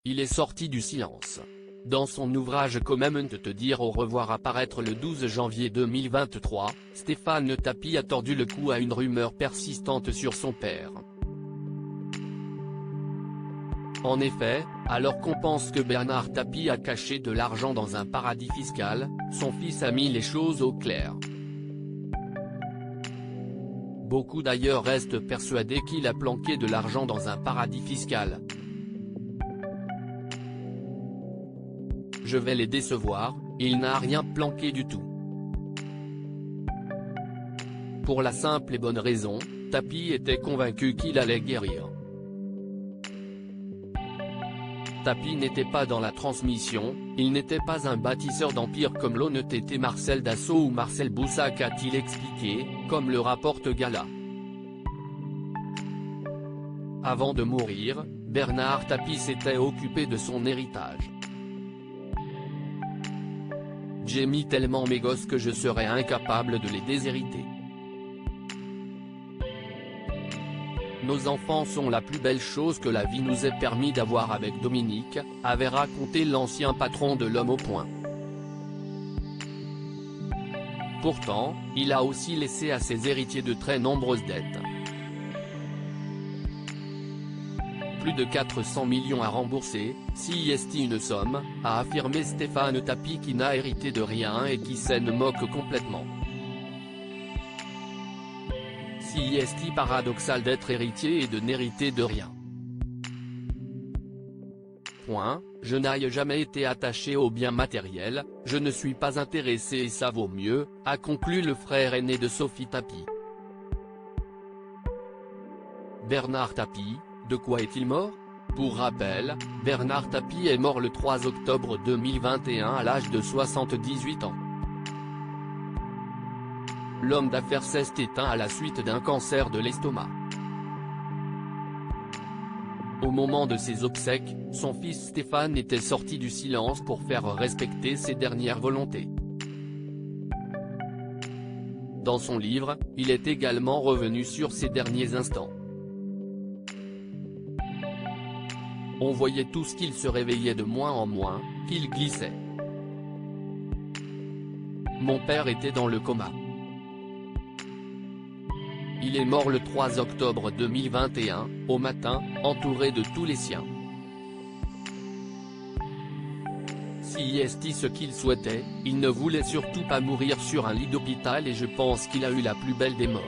il est sorti du silence. Dans son ouvrage Comment te dire au revoir à paraître le 12 janvier 2023, Stéphane Tapie a tordu le cou à une rumeur persistante sur son père. En effet, alors qu'on pense que Bernard Tapie a caché de l'argent dans un paradis fiscal, son fils a mis les choses au clair. Beaucoup d'ailleurs restent persuadés qu'il a planqué de l'argent dans un paradis fiscal. Je vais les décevoir, il n'a rien planqué du tout. Pour la simple et bonne raison, Tapie était convaincu qu'il allait guérir. Tapie n'était pas dans la transmission, il n'était pas un bâtisseur d'empire comme l'honnêteté Marcel Dassault ou Marcel Boussac a-t-il expliqué, comme le rapporte Gala. Avant de mourir, Bernard Tapie s'était occupé de son héritage. J'ai mis tellement mes gosses que je serais incapable de les déshériter. Nos enfants sont la plus belle chose que la vie nous ait permis d'avoir avec Dominique, avait raconté l'ancien patron de L'Homme au Point. Pourtant, il a aussi laissé à ses héritiers de très nombreuses dettes. Plus de 400 millions à rembourser, si est une somme, a affirmé Stéphane Tapie qui n'a hérité de rien et qui s'en moque complètement. Si est paradoxal d'être héritier et de n'hériter de rien. Je n'ai jamais été attaché aux biens matériels, je ne suis pas intéressé et ça vaut mieux, a conclu le frère aîné de Sophie Tapie. Bernard Tapie, de quoi est-il mort? Pour rappel, Bernard Tapie est mort le 3 octobre 2021 à l'âge de 78 ans. L'homme d'affaires s'est éteint à la suite d'un cancer de l'estomac. Au moment de ses obsèques, son fils Stéphane était sorti du silence pour faire respecter ses dernières volontés. Dans son livre, il est également revenu sur ses derniers instants. On voyait tous qu'il se réveillait de moins en moins, qu'il glissait. Mon père était dans le coma. Il est mort le 3 octobre 2021, au matin, entouré de tous les siens. Si est ce qu'il souhaitait, il ne voulait surtout pas mourir sur un lit d'hôpital et je pense qu'il a eu la plus belle des morts.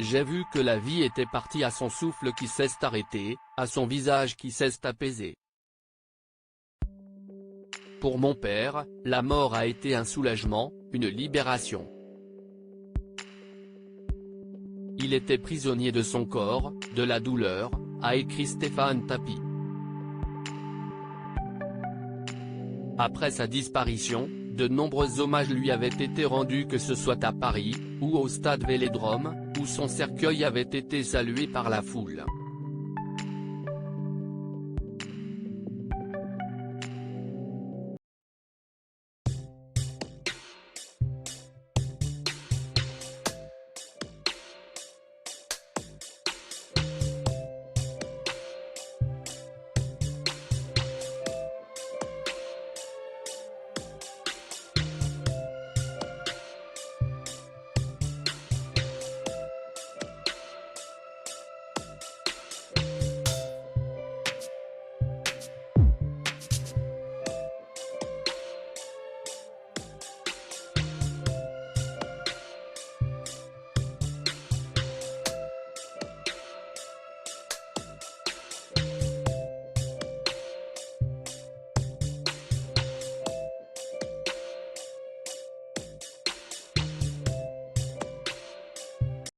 J'ai vu que la vie était partie à son souffle qui s'est arrêté, à son visage qui s'est apaisé. Pour mon père, la mort a été un soulagement, une libération. Il était prisonnier de son corps, de la douleur, a écrit Stéphane Tapie. Après sa disparition, de nombreux hommages lui avaient été rendus que ce soit à Paris, ou au stade Vélodrome, où son cercueil avait été salué par la foule.